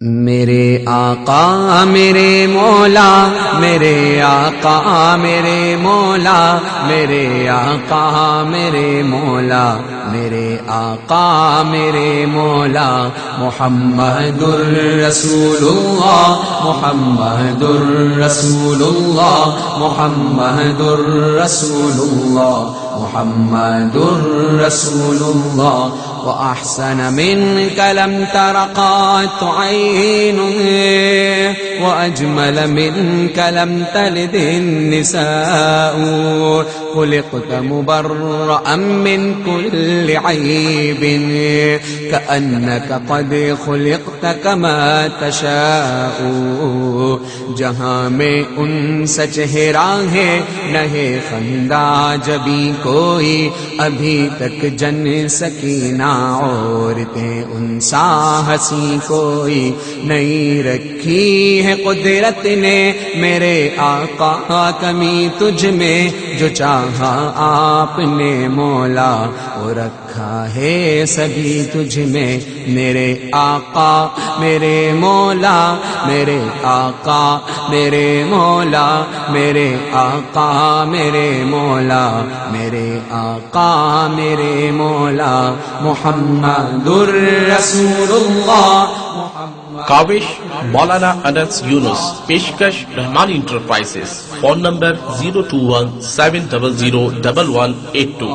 میرے آقا میرے مولا، میرے آقا میرے مولا، میرے آقا میرے مولا، میرے آقا میرے مولا، محمد الرسول اللہ، محمد الرسول اللہ، محمد الرسول اللہ، محمد الرسول اللہ۔ وأحسن منك لم تر قط عين، وأجمل منك لم تلد النساء، خلقت مبرأ من كل عيب، كأنك قد خلقت كما تشاء۔ جہاں میں ان سے چہرہ ہے نہ خندہ جبھی کوئی، ابھی تک جن سکینہ عورتیں ان سا ہنسی کوئی نہیں رکھی ہے قدرت نے میرے آقا کمی تجھ میں، جو چاہا آپ نے مولا وہ رکھا ہے سبھی تجھ میں، میرے آقا میرے مولا، میرے آقا میرے مولا، میرے آقا میرے مولا، میرے آقا میرے مولا، محمد الرسول اللہ۔ کاوش مولانا انس یونس، پیشکش رحمانی انٹرپرائزز، فون نمبر 021-700-1182۔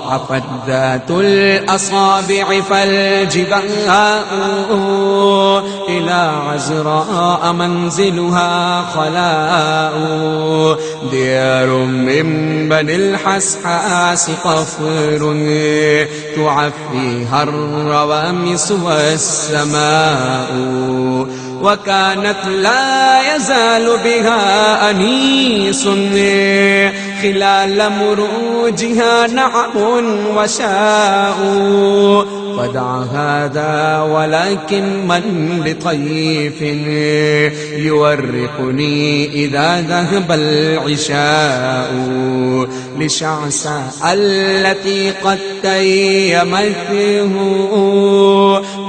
عفت ذات الأصابع فالجبهاء، إلى عزراء منزلها خلاء، ديار من بني الحسحاس قفر، تعفيها الروامس والسماء، وكانت لا يزال بها أنيس، خلال مروجها نعم وشاء، ودع هذا ولكن من لطيف يورقني إذا ذهب العشاء، لشعثاء التي قد تيمته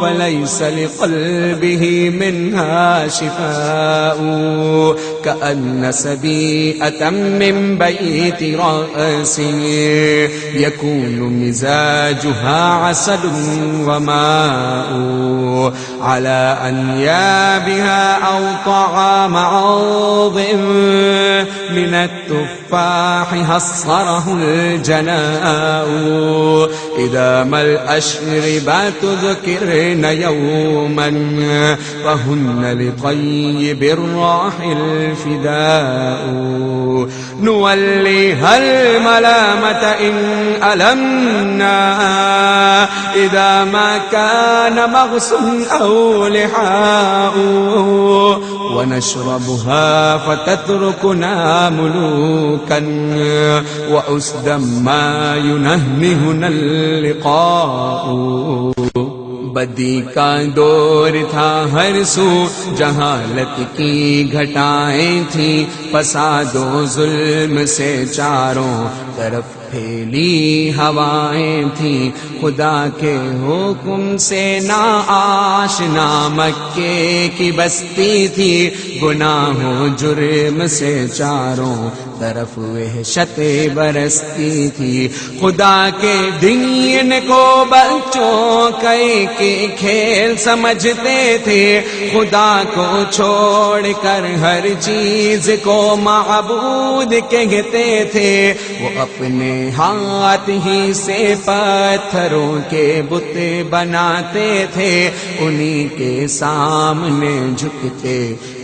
وليس لقلبه منها شفاء، كأن سبيئة من بيت رأس يكون مزاجها عسل وماء، على أنيابها أو طعام عوض من التفاح حصره الجناء، إذا ما الأشربات ذكرن يوما فهن لطيب الراح الفداء، نوليها الملامة إن ألمنا، إذا ما كان مغص أو لحاء، ونشربها فتتركنا ملوكا وأسدا ما ينهنهنا اللقاء۔ بدی کا دور تھا ہر سو، جہالت کی گھٹائیں تھیں، فساد و ظلم سے چاروں طرف پھیلی ہوائیں تھیں، خدا کے حکم سے نا آشنا مکے کی بستی تھی، گناہ و جرم سے چاروں طرف وحشت برستی تھی، خدا کے دین کو بچوں کے کھیل سمجھتے تھے، خدا کو چھوڑ کر ہر چیز کو معبود کہتے تھے، وہ اپنے ہاتھ ہی سے پتھروں کے بت بناتے تھے، انہی کے سامنے جھکتے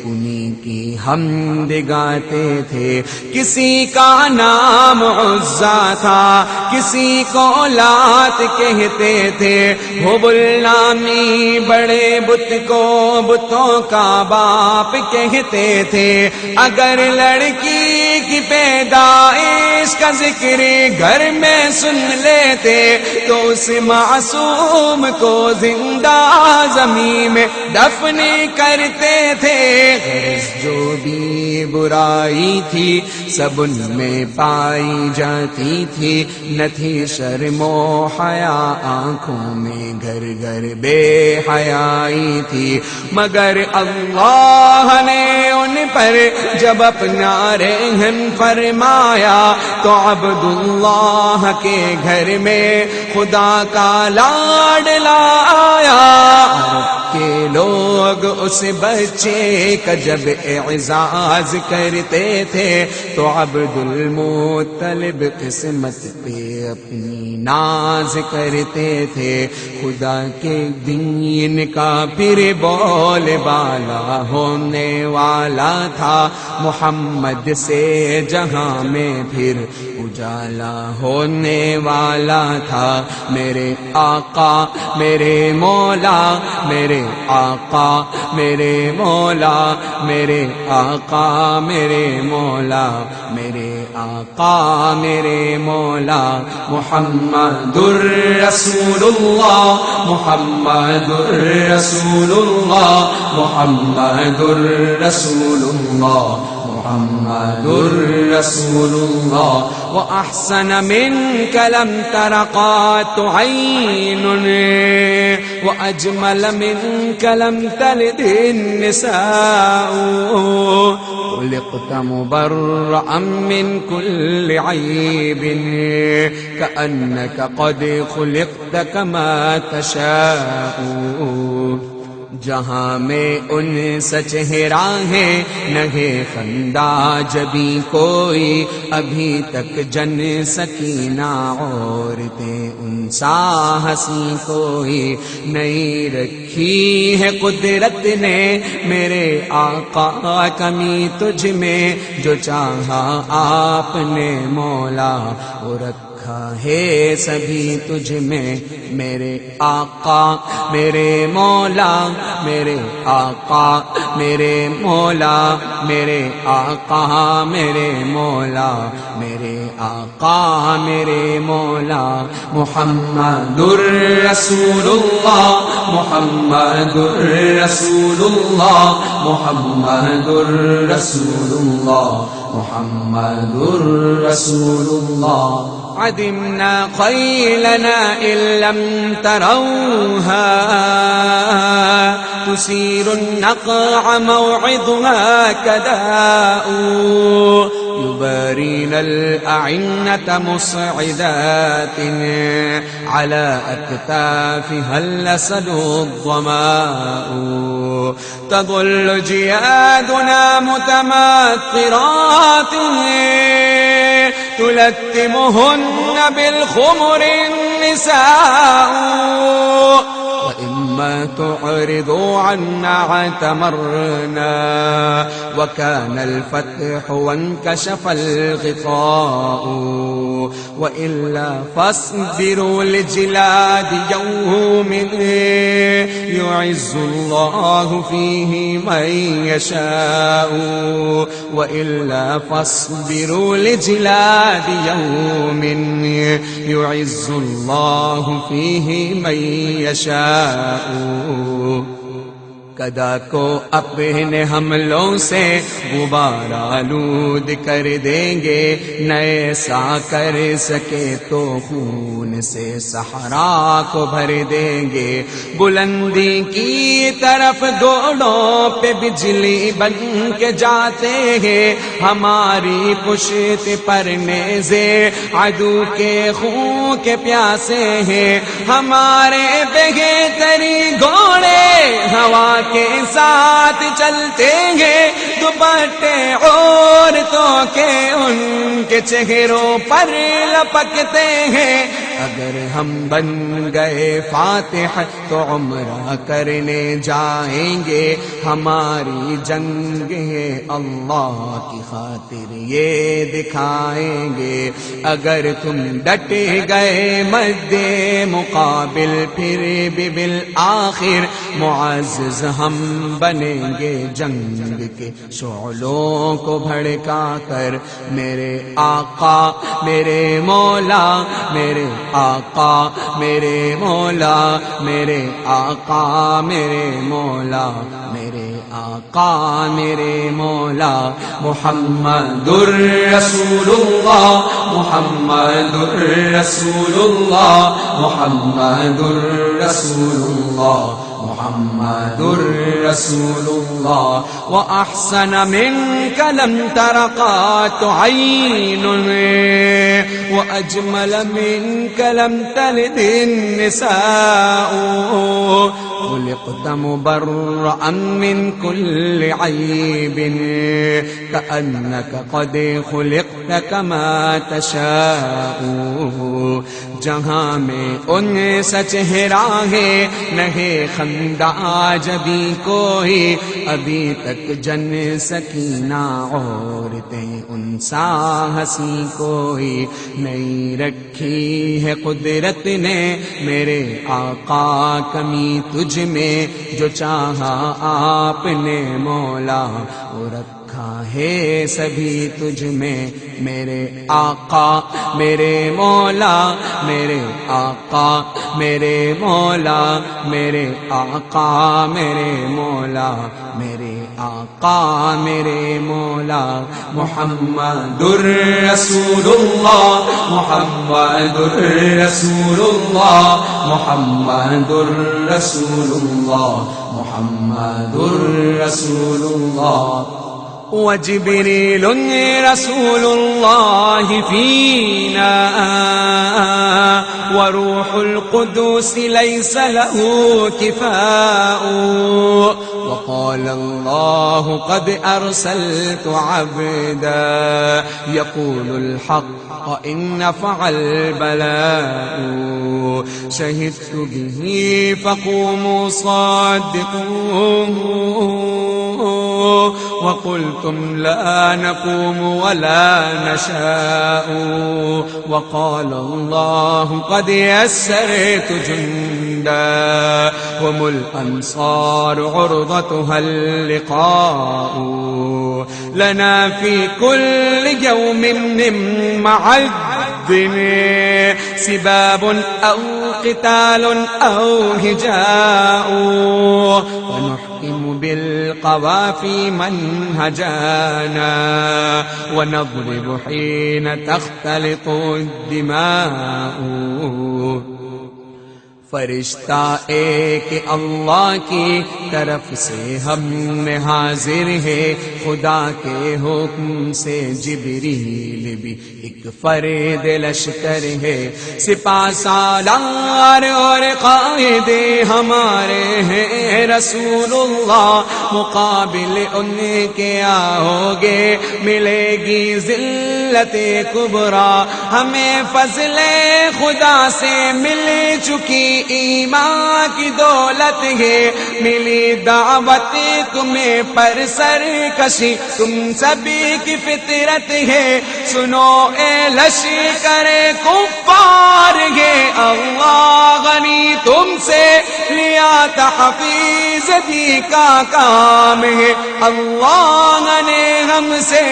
انہی کی حمد گاتے تھے، کسی کا نام عزا تھا کسی کو لات کہتے تھے، حبل نامی بڑے بت کو بتوں کا باپ کہتے تھے، اگر لڑکی کی پیدائش کا ذکر گھر میں سن لیتے تو اس معصوم کو زندہ زمین میں دفن کرتے تھے. غرض جو بھی برائی تھی سب ان میں پائی جاتی تھی، نہ تھی شرم و حیا آنکھوں میں گھر گھر بے حیائی تھی. مگر اللہ نے ان پر جب اپنا رحم فرمایا تو عبداللہ کے گھر میں خدا کا لاڈلا آیا. کے لوگ اس بچے کا جب اعزاز کرتے تھے تو عبد المطلب قسمت پہ اپنی ناز کرتے تھے. خدا کے دین کا پھر بول بالا ہونے والا تھا، محمد سے جہاں میں پھر اجالا ہونے والا تھا. میرے آقا میرے مولا، میرے آقا میرے مولا، میرے آقا میرے مولا، میرے آقا میرے مولا، محمد الرسول اللہ، محمد الرسول اللہ، محمد الرسول اللہ، محمد الرسول اللہ. وأحسن منك لم تر قط عين وأجمل منك لم تلد النساء. خلقت مبرأ من كل عيب كأنك قد خلقت كما تشاء. جہاں میں ان سچ راہیں نہ خندہ جبی کوئی، ابھی تک جن سکینہ عورتیں ان سا ہنسی کوئی نہیں رکھی ہے قدرت نے میرے آقا کمی تجھ میں، جو چاہا آپ نے مولا وہ رکھا ہے سبھی تجھ میں. میرے آقا میرے مولا، میرے آقا میرے مولا، میرے آقا میرے مولا، میرے آقا میرے مولا. محمد الرسول اللہ، محمد الرسول اللہ، محمد الرسول اللہ، محمد الرسول اللہ. عدمنا خيلنا إن لم تروها تسير النقع موعظها كداء. يبارين الأعنة مصعدات على أكتافها الأسد الظماء. تظل جيادنا متمطرات تلتمهن بالخمر النساء. وإما تعرضوا عنا اعتمرنا وكان الفتح وانكشف الغطاء. وإلا فاصبروا لجلاد يوم يعز الله فيه من يشاء. وإلا فاصبروا لجلاد يوم يعز الله فيه من يشاء. کدا کو اپنے حملوں سے غبار آلود کر دیں گے، نئے سا کر سکے تو خون سے صحرا کو بھر دیں گے. بلندی کی طرف گھوڑوں پہ بجلی بن کے جاتے ہیں، ہماری پشت پر نیزے عدو کے خون کے پیاسے ہیں. ہمارے بہتری گھوڑے ہوا کے ساتھ چلتے ہیں، دوپٹے عورتوں کے ان کے چہروں پر لپکتے ہیں. اگر ہم بن گئے فاتح تو عمرہ کرنے جائیں گے، ہماری جنگ ہے اللہ کی خاطر یہ دکھائیں گے، اگر تم ڈٹ گئے مد مقابل پھر بھی بالآخر معزز ہم بنیں گے جنگ کے شعلوں کو بھڑکا کر، میرے آقا میرے مولا میرے آقا میرے مولا میرے آقا میرے مولا میرے آقا میرے مولا محمد الرسول اللہ محمد الرسول اللہ محمد الرسول اللہ محمد الرسول اللہ وأحسن منك لم تر قط عين وأجمل منك لم تلد النساء خلقت مبرأ من كل عيب كأنك قد خلقت كما تشاء جہاں میں ان سچ چہرہ ہے نہیں خندہ جبھی کوئی، ابھی تک جن سکینہ عورتیں ان سا ہنسی کوئی نہیں رکھی ہے قدرت نے میرے آقا کمی تجھ میں، جو چاہا آپ نے مولا وہ رکھا ہے سبھی تجھ میں، میرے آقا میرے مولا میرے آقا میرے مولا میرے آقا میرے مولا میرے آقا میرے مولا محمد الرسول اللہ محمد الرسول اللہ محمد الرسول اللہ محمد الرسول اللہ وجبريل رسول الله فينا وروح القدس ليس له كفاء وقال الله قد أرسلت عبدا يقول الحق إن نفع البلاء شهدت به فقوموا صادقوه وقلتم لا نقوم ولا نشاء وقال الله قد يسرت جندا هم الأنصار عرضتها اللقاء لنا في كل يوم من معد سباب أو قتال أو هجاء ونحكم بالقوافي منهجانا ونضرب حين تختلط الدماء فرشتہ ایک اللہ کی طرف سے ہم میں حاضر ہے، خدا کے حکم سے جبریل بھی ایک فرد لشکر ہے، سپاہ سالار اور قائد ہمارے ہیں رسول اللہ، مقابل ان کے آؤ گے ملے گی ذلت کبریٰ، ہمیں فضل خدا سے مل چکی ایمان کی دولت ہے، ملی دعوت تمہیں پر سرکشی تم سبھی کی فطرت ہے، سنو اے لشکر کفار ہے، اللہ غنی تم سے لیا تحفیظ دی کا کام ہے، اللہ نے ہم سے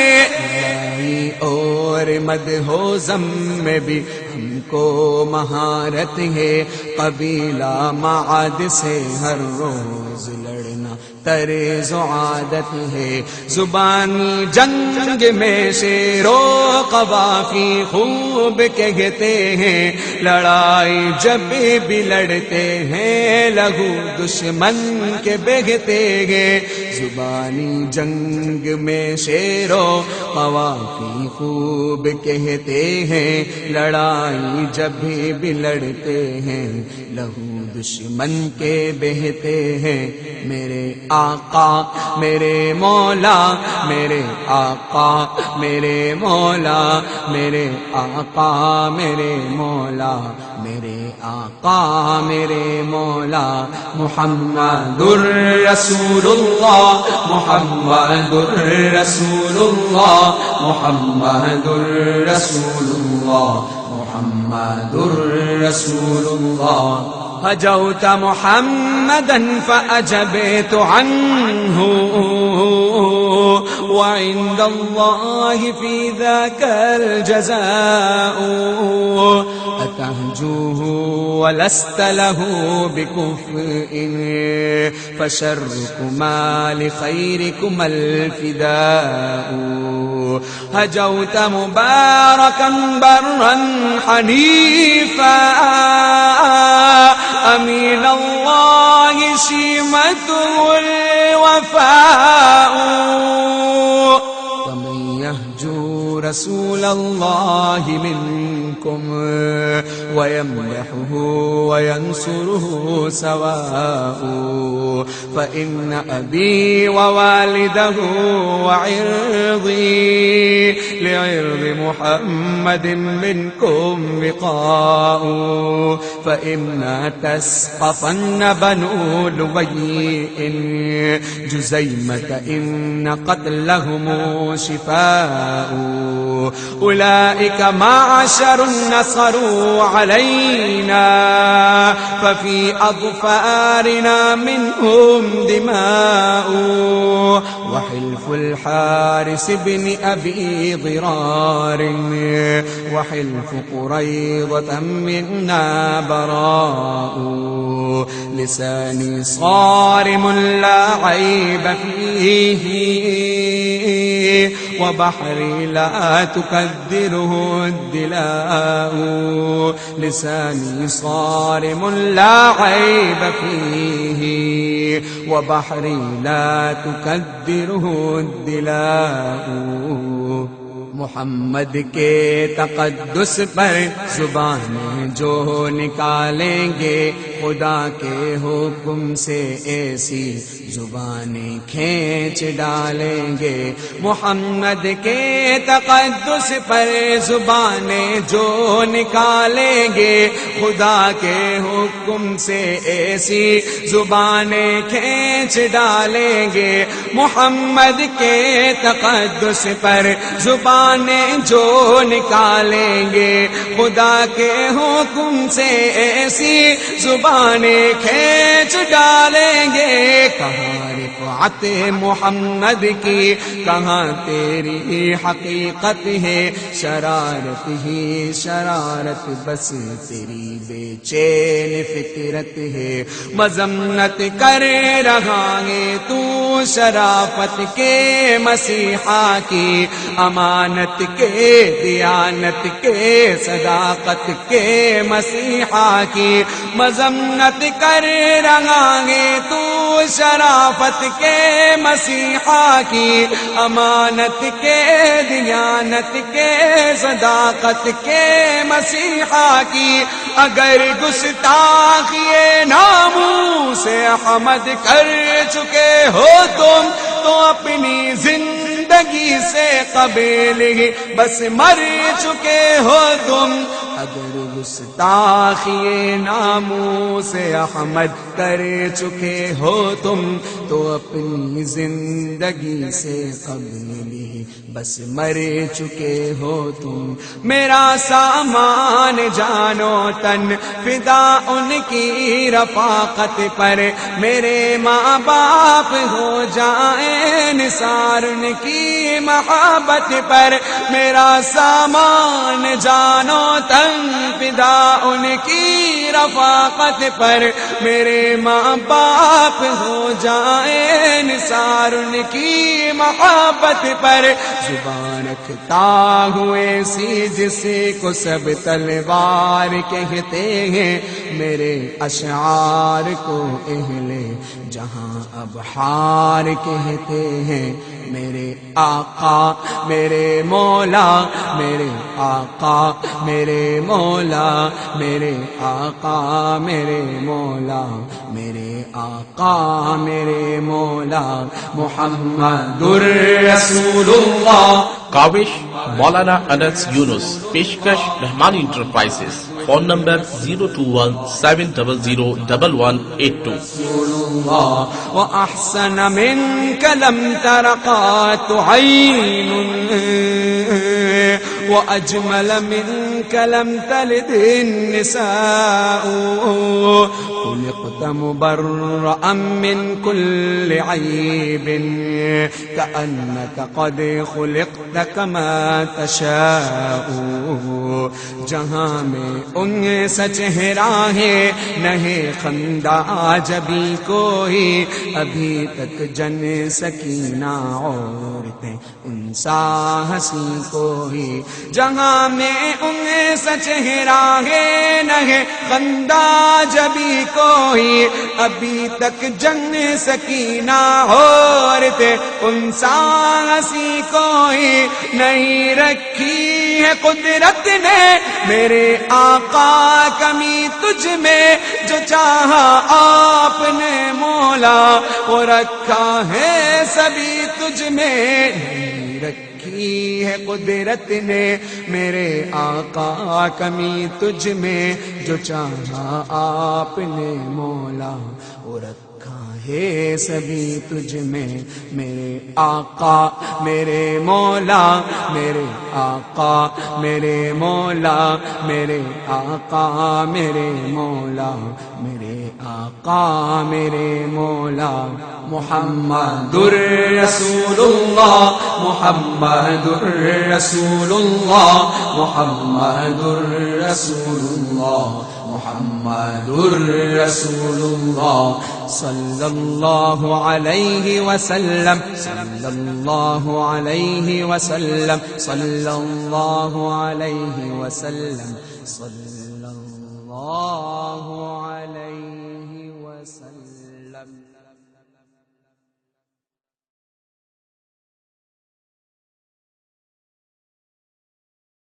اور مدح و ذم میں بھی ہم کو مہارت ہے، قبیلہ معاد سے ہر روز لڑنا طرز و عادت ہے، زبانی جنگ میں شیر و قوافی خوب کہتے ہیں، لڑائی جب بھی لڑتے ہیں لہو دشمن کے بہتے ہیں، زبانی جنگ میں شیر و قوافی خوب کہتے ہیں، لڑائی جب بھی لڑتے ہیں لہو دشمن کے بہتے ہیں میرے آقا میرے مولا میرے آقا میرے مولا میرے آقا میرے مولا میرے آقا میرے مولا محمد الرسول اللہ محمد الرسول اللہ محمد الرسول اللہ محمد الرسول اللہ هجوت محمدا فأجبت عنه وعند الله في ذاك الجزاء أتهجوه ولست له بكفء فشركما لخيركما الفداء هجوت مباركا برا حنيفا أمين الله شيمته الوفاء ومن يهجو رسول الله منكم ويمدحه وينصره سواء فإن أبي ووالده وعرضي لعرض محمد منكم وقاء فإن تسقفن بنو لبي جزيمة إن قتلهم شفاء أولئك معشر نصروا علينا ففي أظفارنا منهم دماء وحلف الحارس بن أبي ضرار وحلف قريضة منا براء لساني صارم لا عيب فيه وبحري لا تكدره الدلاء لساني صارم لا عيب فيه وبحري لا تكدره الدلاء محمد کے تقدس پر زبان جو نکالیں گے خدا کے حکم سے ایسی زبانیں کھینچ ڈالیں گے محمد کے تقدس پر زبانیں جو نکالیں گے خدا کے حکم سے ایسی زبانیں کھینچ ڈالیں گے محمد کے تقدس پر زبانیں جو نکالیں گے خدا کے حکم سے ایسی زبانیں کھینچ ڈالیں گے کہاں رفعت محمد کی کہاں تیری حقیقت ہے شرارت ہی شرارت بس تیری بے چین فطرت ہے مذمت کر رہا ہے تو شرافت کے مسیحا کی امانت کے دیانت کے صداقت کے مسیحا کی مذمت کر رہا ہے تو شرافت کے مسیحا کی امانت کے دیانت کے صداقت کے مسیحا کی اگر گستاخی ناموس احمد کر چکے ہو تم تو اپنی زندگی سے قبل ہی بس مر چکے ہو تم اگر گستاخی ناموس احمد کر چکے ہو تم تو اپنی زندگی سے قبل ہی بس مر چکے ہو تم میرا سامان جانو تن فدا ان کی رفاقت پر میرے ماں باپ ہو جائیں نثار ان کی محبت پر میرا سامان جانو تن فدا ان کی رفاقت پر میرے ماں باپ ہو جائیں نثار ان کی محبت پر، زبان رکھتا ہوں ایسی جس کو سب تلوار کہتے ہیں، میرے اشعار کو اہل جہاں ابحار کہتے ہیں، میرے آقا میرے مولا، میرے آقا میرے مولا، میرے آقا میرے مولا، میرے آقا میرے مولا، محمد الرسول اللہ۔ کاوش مولانا انس یونس، پیشکش رحمانی انٹرپرائزز، فون نمبر 021-700-1182۔ رسول الله وأحسن منك لم ترقات عين، وأجمل منك لم تلد النساء، خلقت مبرأ من كل عيب، كأنك قد خلقت كما تشاء، جہاں میں ان سا چہرہ ہے نہیں خندہ جبھی کوئی، ابھی تک جن سکینہ عورتیں ان سا ہنسی کوئی، جہاں میں ان سا چہرہ ہے نہیں خندہ جبھی کوئی، ابھی تک جن سکینہ عورتیں ان سا ہنسی کوئی نہیں رکھی ہے قدرت نے میرے آقا کمی تجھ میں، جو چاہا آپ نے مولا وہ رکھا ہے سبھی تجھ میں، نہیں رکھی ہے قدرت نے میرے آقا کمی تجھ میں، جو چاہا آپ نے مولا وہ رکھا ہے سبھی تجھ میں، میرے آقا میرے مولا، میرے آقا میرے مولا، میرے آقا میرے مولا، میرے آقا میرے مولا، محمد الرسول اللہ، محمد الرسول اللہ، محمد الرسول اللہ، محمد الرسول اللہ، صلی اللہ علیہ وسلم، صلی اللہ علیہ وسلم، صلی اللہ علیہ وسلم، صلی اللہ